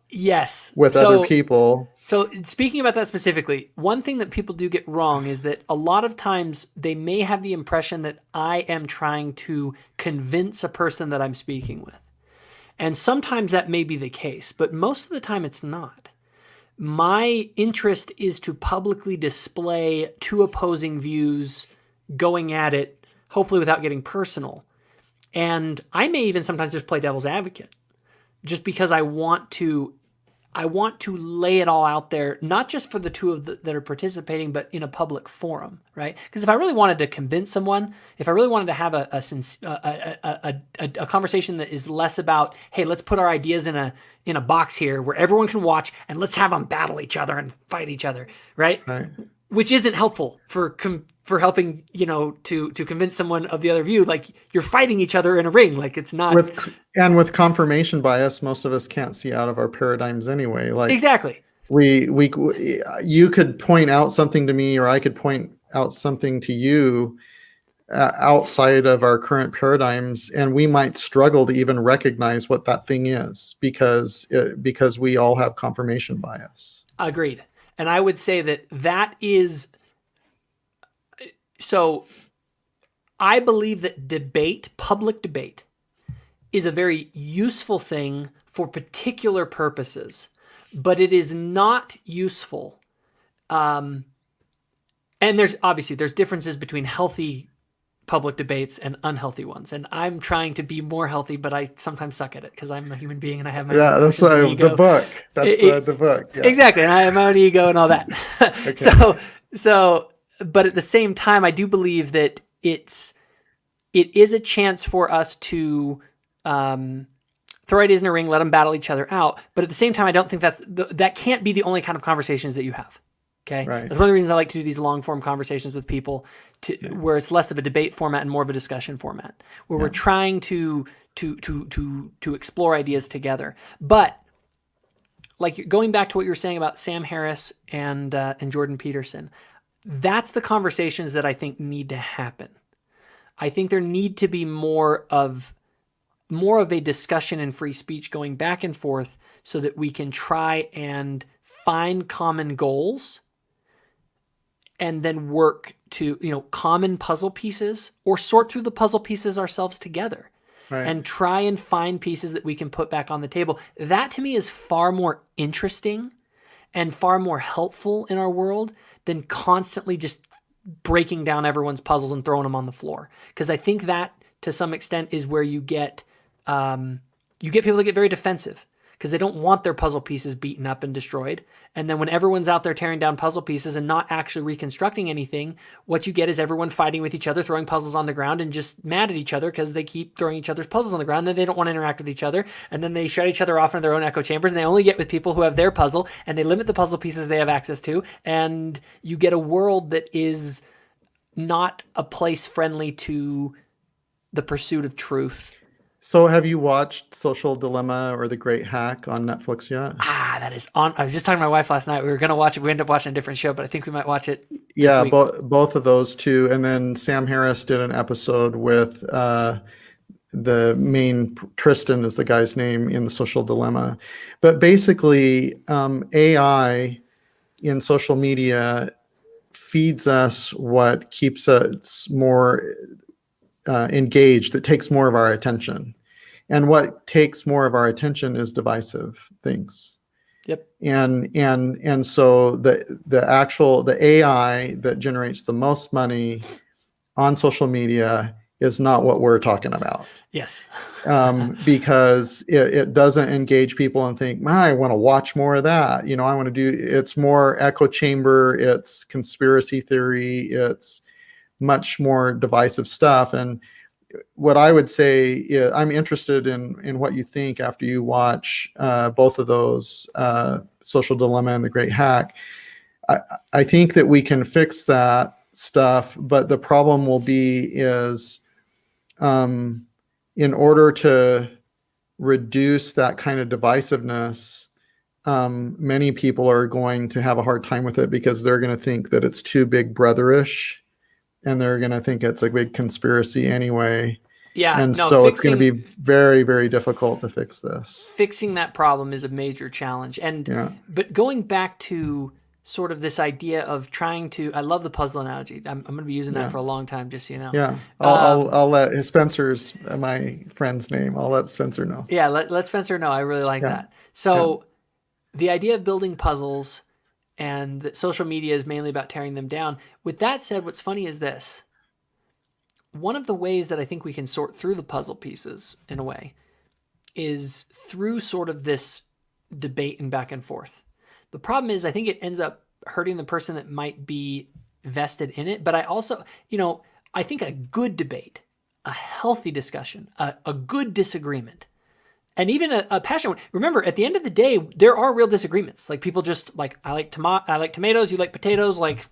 with other people. So speaking about that specifically, one thing that people do get wrong is that a lot of times they may have the impression that I am trying to convince a person that I'm speaking with. And sometimes that may be the case, but most of the time it's not. My interest is to publicly display two opposing views going at it, hopefully without getting personal. And I may even sometimes just play devil's advocate, just because I want to lay it all out there, not just for the two that are participating, but in a public forum, right? Because if I really wanted to convince someone, if I really wanted to have a conversation that is less about, hey, let's put our ideas in a box here where everyone can watch and let's have them battle each other and fight each other, right? which isn't helpful for helping, to convince someone of the other view. Like, you're fighting each other in a ring. Like, it's not with confirmation bias, most of us can't see out of our paradigms anyway. Like, exactly. You could point out something to me, or I could point out something to you outside of our current paradigms, and we might struggle to even recognize what that thing is because we all have confirmation bias. Agreed. And I would say that is, so I believe that public debate, is a very useful thing for particular purposes, but it is not useful. And there's differences between healthy public debates and unhealthy ones. And I'm trying to be more healthy, but I sometimes suck at it because I'm a human being and I have my own that's ego. the book. That's the book. Yeah. Exactly. And I have my own ego and all that. Okay. So, but at the same time, I do believe that it is a chance for us to throw ideas in a ring, let them battle each other out. But at the same time, I don't think that can't be the only kind of conversations that you have. Okay. Right. That's one of the reasons I like to do these long form conversations with people, where it's less of a debate format and more of a discussion format, where we're trying to explore ideas together. But like, going back to what you were saying about Sam Harris and Jordan Peterson, that's the conversations that I think need to happen. I think there need to be more of a discussion and free speech going back and forth so that we can try and find common goals and then work to, common puzzle pieces, or sort through the puzzle pieces ourselves together. Right. And try and find pieces that we can put back on the table. That to me is far more interesting and far more helpful in our world than constantly just breaking down everyone's puzzles and throwing them on the floor. Because I think that to some extent is where you get people that get very defensive because they don't want their puzzle pieces beaten up and destroyed. And then when everyone's out there tearing down puzzle pieces and not actually reconstructing anything, what you get is everyone fighting with each other, throwing puzzles on the ground and just mad at each other because they keep throwing each other's puzzles on the ground. Then they don't want to interact with each other. And then they shut each other off into their own echo chambers, and they only get with people who have their puzzle, and they limit the puzzle pieces they have access to. And you get a world that is not a place friendly to the pursuit of truth. So have you watched Social Dilemma or The Great Hack on Netflix yet? That is on. I was just talking to my wife last night. We were going to watch it. We ended up watching a different show, but I think we might watch it this week. Both of those two. And then Sam Harris did an episode with the main, Tristan is the guy's name in the Social Dilemma. But basically, AI in social media feeds us what keeps us more engaged, that takes more of our attention. And what takes more of our attention is divisive things. Yep. And so the AI that generates the most money on social media is not what we're talking about. Yes. Because it doesn't engage people and think, I want to watch more of that. I want to do, it's more echo chamber, it's conspiracy theory, it's much more divisive stuff. And what I would say is, I'm interested in what you think after you watch both of those, Social Dilemma and The Great Hack. I think that we can fix that stuff, but the problem will be is in order to reduce that kind of divisiveness, many people are going to have a hard time with it because they're going to think that it's too big brotherish. And they're going to think it's a big conspiracy anyway. Yeah. And so it's going to be very, very difficult to fix this. Fixing that problem is a major challenge. But going back to sort of this idea of trying to, I love the puzzle analogy. I'm going to be using that for a long time, just so you know. Yeah. I'll let Spencer's my friend's name. I'll let Spencer know. Yeah. Let Spencer know. I really like that. So the idea of building puzzles, and that social media is mainly about tearing them down. With that said, what's funny is this. One of the ways that I think we can sort through the puzzle pieces, in a way, is through sort of this debate and back and forth. The problem is I think it ends up hurting the person that might be vested in it. But I also, I think a good debate, a healthy discussion, a good disagreement, and even a passionate one. Remember, at the end of the day, there are real disagreements. Like, people just like, I like tomatoes, you like potatoes. Like,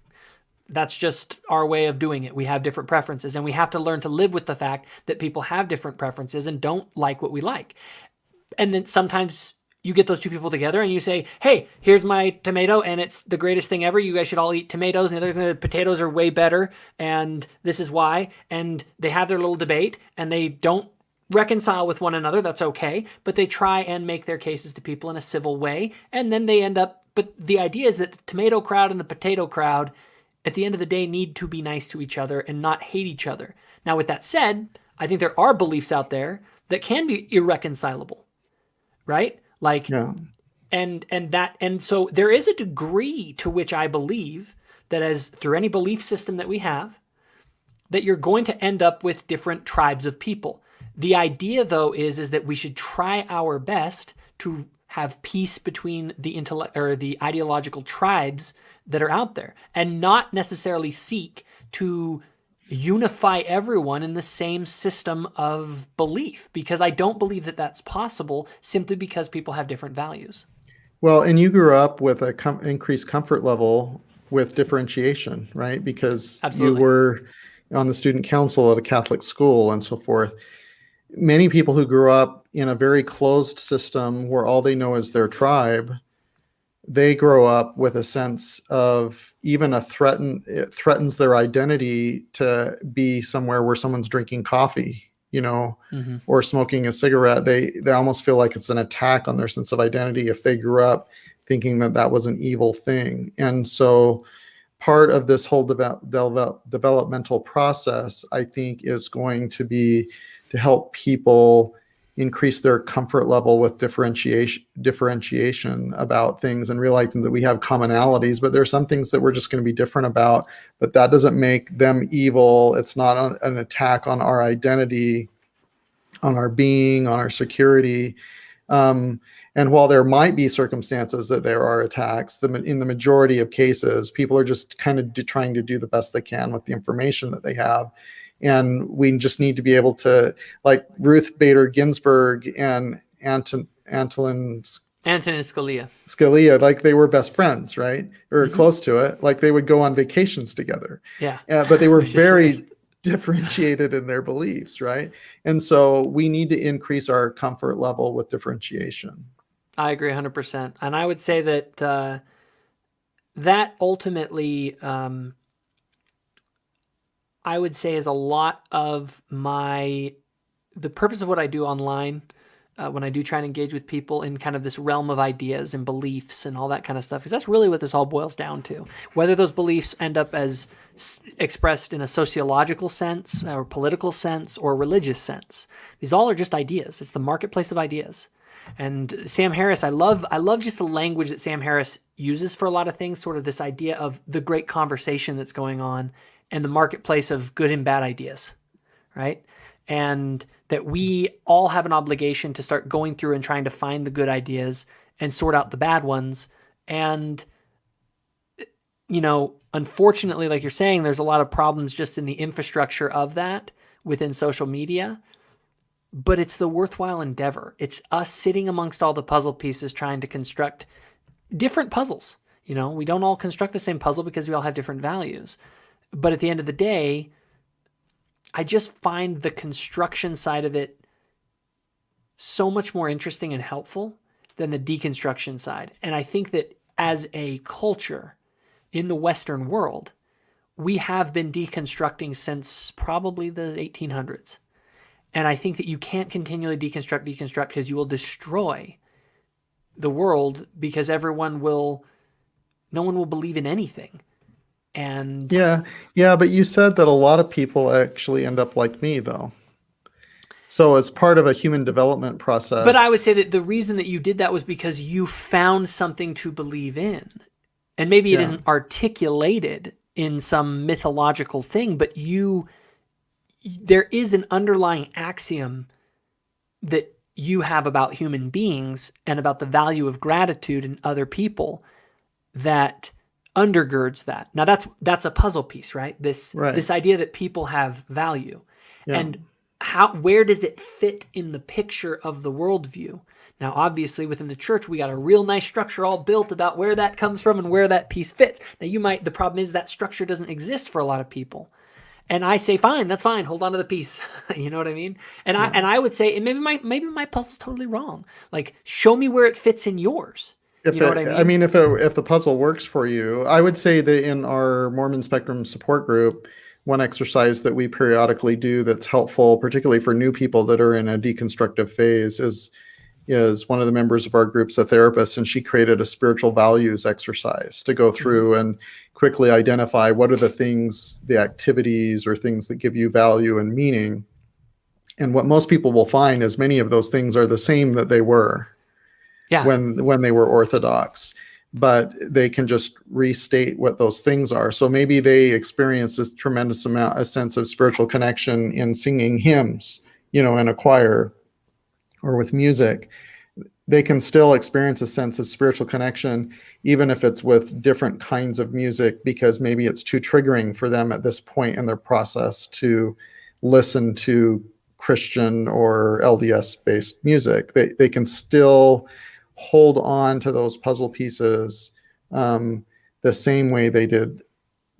that's just our way of doing it. We have different preferences, and we have to learn to live with the fact that people have different preferences and don't like what we like. And then sometimes you get those two people together and you say, hey, here's my tomato and it's the greatest thing ever. You guys should all eat tomatoes, and the potatoes are way better, and this is why. And they have their little debate and they don't reconcile with one another. That's okay. But they try and make their cases to people in a civil way. And then they end up, but the idea is that the tomato crowd and the potato crowd at the end of the day need to be nice to each other and not hate each other. Now, with that said, I think there are beliefs out there that can be irreconcilable, right? Like, and so there is a degree to which I believe that, as through any belief system that we have, that you're going to end up with different tribes of people. The idea, though, is that we should try our best to have peace between the intellect or the ideological tribes that are out there, and not necessarily seek to unify everyone in the same system of belief, because I don't believe that that's possible simply because people have different values. Well, and you grew up with a increased comfort level with differentiation, right? Because Absolutely. You were on the student council at a Catholic school and so forth. Many people who grew up in a very closed system where all they know is their tribe, they grow up with a sense of even it threatens their identity to be somewhere where someone's drinking coffee, or smoking a cigarette. They almost feel like it's an attack on their sense of identity if they grew up thinking that that was an evil thing. And so part of this whole developmental process, I think, is going to be to help people increase their comfort level with differentiation about things, and realizing that we have commonalities, but there are some things that we're just going to be different about, but that doesn't make them evil. It's not an attack on our identity, on our being, on our security. And while there might be circumstances that there are attacks, in the majority of cases, people are just kind of trying to do the best they can with the information that they have. And we just need to be able to, like Ruth Bader Ginsburg and Antonin Scalia, like they were best friends, right? Or close to it. Like they would go on vacations together. Yeah. But they were very differentiated in their beliefs, right? And so we need to increase our comfort level with differentiation. I agree 100%. And I would say that that ultimately, I would say, is a lot of the purpose of what I do online, when I do try and engage with people in kind of this realm of ideas and beliefs and all that kind of stuff, because that's really what this all boils down to. Whether those beliefs end up as expressed in a sociological sense or political sense or religious sense, these all are just ideas. It's the marketplace of ideas. And Sam Harris, I love just the language that Sam Harris uses for a lot of things, sort of this idea of the great conversation that's going on and the marketplace of good and bad ideas, right? And that we all have an obligation to start going through and trying to find the good ideas and sort out the bad ones. And, unfortunately, like you're saying, there's a lot of problems just in the infrastructure of that within social media. But it's the worthwhile endeavor. It's us sitting amongst all the puzzle pieces trying to construct different puzzles. We don't all construct the same puzzle because we all have different values. But at the end of the day, I just find the construction side of it so much more interesting and helpful than the deconstruction side. And I think that as a culture in the Western world, we have been deconstructing since probably the 1800s. And I think that you can't continually deconstruct because you will destroy the world, because no one will believe in anything. And yeah, but you said that a lot of people actually end up like me, though. So it's part of a human development process. But I would say that the reason that you did that was because you found something to believe in. And maybe it isn't articulated in some mythological thing, but there is an underlying axiom that you have about human beings and about the value of gratitude in other people that undergirds that. Now that's a puzzle piece, right? This idea that people have value. Yeah. And where does it fit in the picture of the worldview? Now, obviously, within the church, we got a real nice structure all built about where that comes from and where that piece fits. Now, the problem is that structure doesn't exist for a lot of people. And I say, fine, that's fine. Hold on to the piece. You know what I mean? And I would say, and maybe my puzzle's totally wrong. Like, show me where it fits in yours. You know what I mean? If the puzzle works for you, I would say that in our Mormon Spectrum support group, one exercise that we periodically do that's helpful, particularly for new people that are in a deconstructive phase, is one of the members of our group's a therapist, and she created a spiritual values exercise to go through and quickly identify what are the things, the activities or things that give you value and meaning. And what most people will find is many of those things are the same that they were when they were Orthodox, but they can just restate what those things are. So maybe they experience a sense of spiritual connection in singing hymns, in a choir or with music. They can still experience a sense of spiritual connection, even if it's with different kinds of music, because maybe it's too triggering for them at this point in their process to listen to Christian or LDS-based music. They can still hold on to those puzzle pieces the same way they did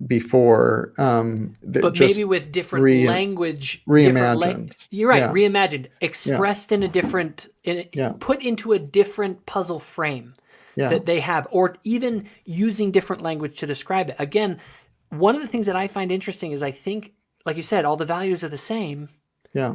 before, but maybe with different language, reimagined. You're right, reimagined, expressed in a different, put into a different puzzle frame that they have, or even using different language to describe it. Again, one of the things that I find interesting is I think, like you said, all the values are the same. Yeah.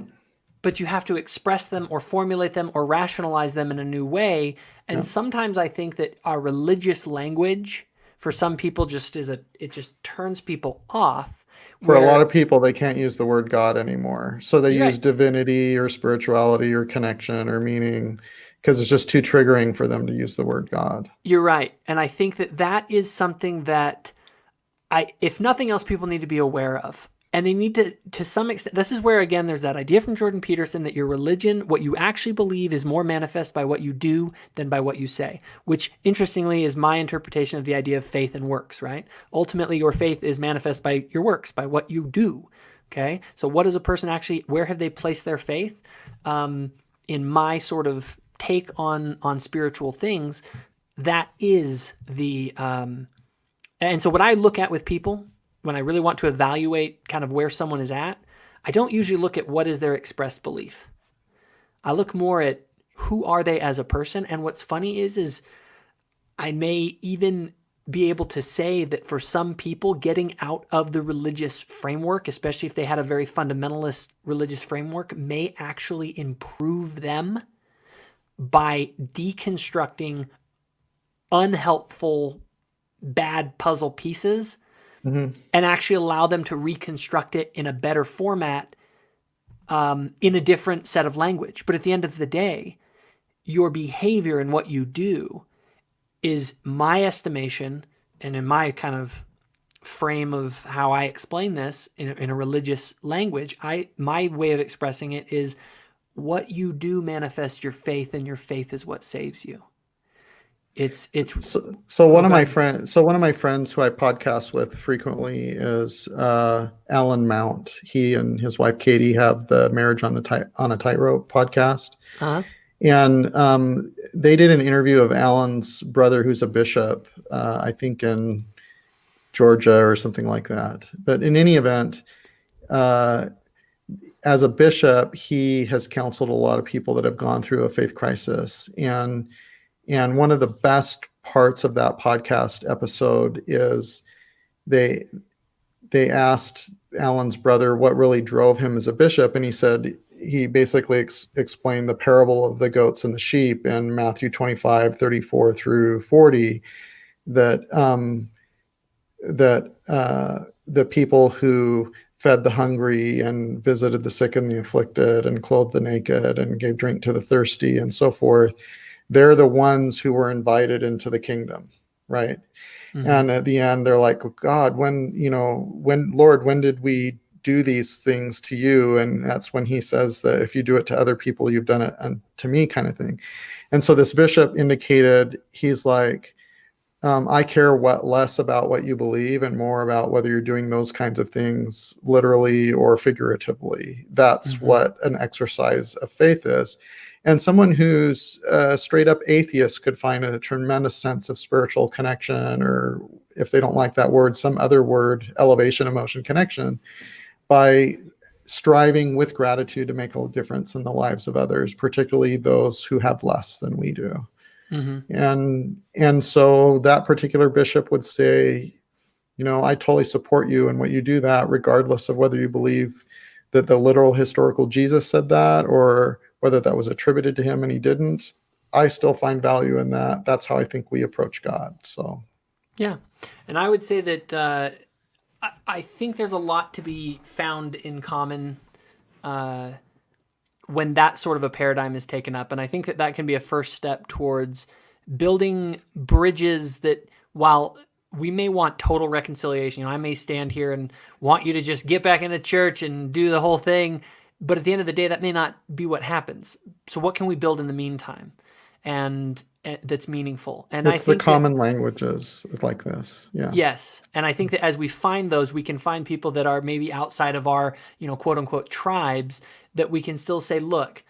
But you have to express them or formulate them or rationalize them in a new way. And sometimes I think that our religious language, for some people, it just turns people off. For a lot of people, they can't use the word God anymore. So they use divinity or spirituality or connection or meaning, because it's just too triggering for them to use the word God. You're right. And I think that is something that if nothing else, people need to be aware of. And they need to some extent, this is where, again, there's that idea from Jordan Peterson that your religion, what you actually believe, is more manifest by what you do than by what you say, which, interestingly, is my interpretation of the idea of faith and works, right? Ultimately, your faith is manifest by your works, by what you do, okay? So what does a person actually, where have they placed their faith? In my sort of take on spiritual things, that is the, and so what I look at with people, when I really want to evaluate kind of where someone is at, I don't usually look at what is their expressed belief. I look more at who are they as a person. And what's funny is I may even be able to say that for some people, getting out of the religious framework, especially if they had a very fundamentalist religious framework, may actually improve them by deconstructing unhelpful, bad puzzle pieces, and actually allow them to reconstruct it in a better format, in a different set of language. But at the end of the day, your behavior and what you do is my estimation, and in my kind of frame of how I explain this in a religious language, my way of expressing it is what you do manifests your faith, and your faith is what saves you. One of my friends who I podcast with frequently is Alan Mount. He and his wife Katie have the Marriage on a Tightrope podcast. And they did an interview of Alan's brother, who's a bishop, I think in Georgia or something like that. But in any event, as a bishop, he has counseled a lot of people that have gone through a faith crisis. And one of the best parts of that podcast episode is they asked Alan's brother what really drove him as a bishop. And he said, he basically explained the parable of the goats and the sheep in Matthew 25, 34 through 40, that the people who fed the hungry and visited the sick and the afflicted and clothed the naked and gave drink to the thirsty and so forth, they're the ones who were invited into the kingdom, right? And at the end, they're like, oh, God, Lord, when did we do these things to you? And that's when he says that if you do it to other people, you've done it to me, kind of thing. And so this bishop indicated, he's like, I care less about what you believe and more about whether you're doing those kinds of things literally or figuratively. That's what an exercise of faith is. And someone who's a straight up atheist could find a tremendous sense of spiritual connection, or if they don't like that word, some other word, elevation, emotion, connection, by striving with gratitude to make a difference in the lives of others, particularly those who have less than we do. And so that particular bishop would say, I totally support you in what you do, that regardless of whether you believe that the literal historical Jesus said that or whether that was attributed to him and he didn't. I still find value in that. That's how I think we approach God. So yeah. And I would say that I think there's a lot to be found in common when that sort of a paradigm is taken up. And I think that can be a first step towards building bridges that, while we may want total reconciliation, I may stand here and want you to just get back into church and do the whole thing, but at the end of the day, that may not be what happens. So what can we build in the meantime and that's meaningful? And it's, I think the common languages like this. Yeah. Yes. And I think that as we find those, we can find people that are maybe outside of our, quote unquote tribes, that we can still say, look,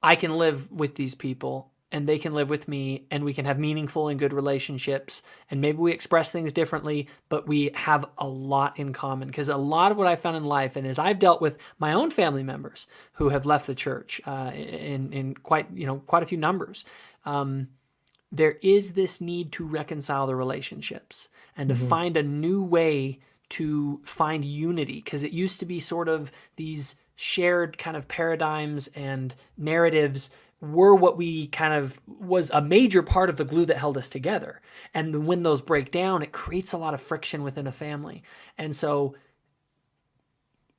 I can live with these people and they can live with me, and we can have meaningful and good relationships. And maybe we express things differently, but we have a lot in common. Because a lot of what I found in life, and as I've dealt with my own family members who have left the church in quite a few numbers, there is this need to reconcile the relationships and to find a new way to find unity. Because it used to be sort of these shared kind of paradigms and narratives were what we kind of was a major part of the glue that held us together. And when those break down, it creates a lot of friction within a family. And so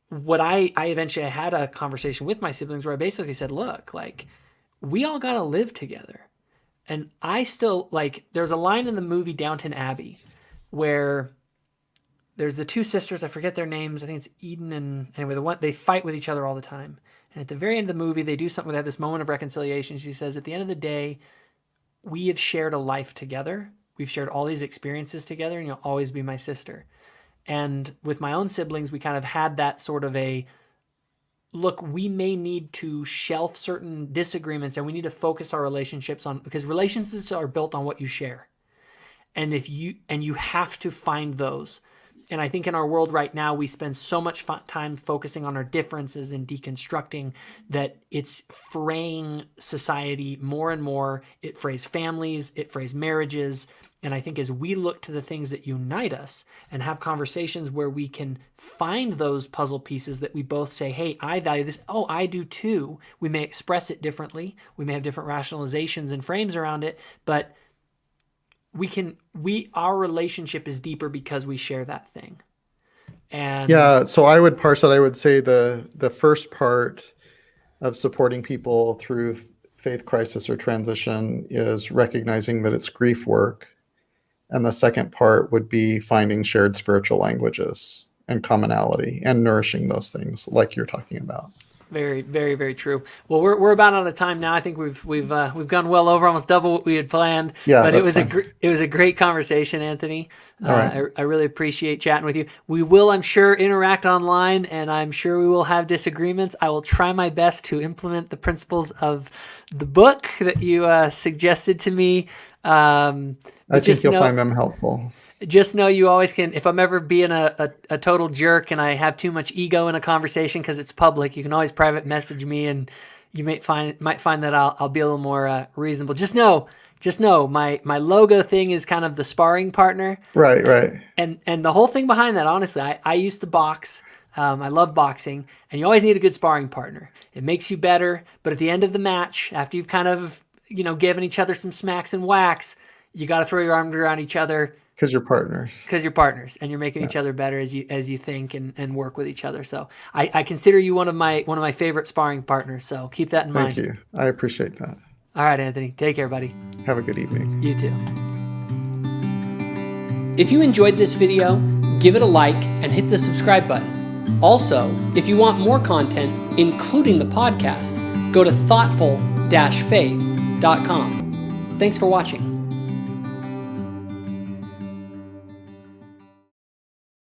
what I eventually had a conversation with my siblings where I basically said, look, like, we all got to live together. And I still, there's a line in the movie Downton Abbey where there's the two sisters, I forget their names, I think it's Eden and, anyway, they fight with each other all the time. And at the very end of the movie, they do something where they have this moment of reconciliation. She says, at the end of the day, we have shared a life together. We've shared all these experiences together, and you'll always be my sister. And with my own siblings, we kind of had that sort of look, we may need to shelf certain disagreements, and we need to focus our relationships on, because relationships are built on what you share. And you have to find those. And I think in our world right now, we spend so much time focusing on our differences and deconstructing that it's fraying society more and more. It frays families, it frays marriages. And I think as we look to the things that unite us and have conversations where we can find those puzzle pieces that we both say, hey, I value this. Oh, I do too. We may express it differently. We may have different rationalizations and frames around it, but our relationship is deeper because we share that thing. And yeah, so I would parse it. I would say the first part of supporting people through faith crisis or transition is recognizing that it's grief work. And the second part would be finding shared spiritual languages and commonality and nourishing those things like you're talking about. Very, very, very true. Well, we're about out of time now. I think we've gone well over, almost double what we had planned. Yeah, but it was a great conversation, Anthony. All right. I really appreciate chatting with you. We will, I'm sure, interact online, and I'm sure we will have disagreements. I will try my best to implement the principles of the book that you suggested to me. I think you'll find them helpful. Just know you always can, if I'm ever being a total jerk and I have too much ego in a conversation because it's public, you can always private message me, and you might find that I'll be a little more reasonable. Just know my logo thing is kind of the sparring partner. Right. And the whole thing behind that, honestly, I used to box. I love boxing, and you always need a good sparring partner. It makes you better, but at the end of the match, after you've kind of, given each other some smacks and whacks, you got to throw your arms around each other. Because you're partners, and you're making each other better as you think and work with each other. So I consider you one of my favorite sparring partners. So keep that in mind. Thank you. I appreciate that. All right, Anthony. Take care, buddy. Have a good evening. You too. If you enjoyed this video, give it a like and hit the subscribe button. Also, if you want more content, including the podcast, go to thoughtful-faith.com. Thanks for watching.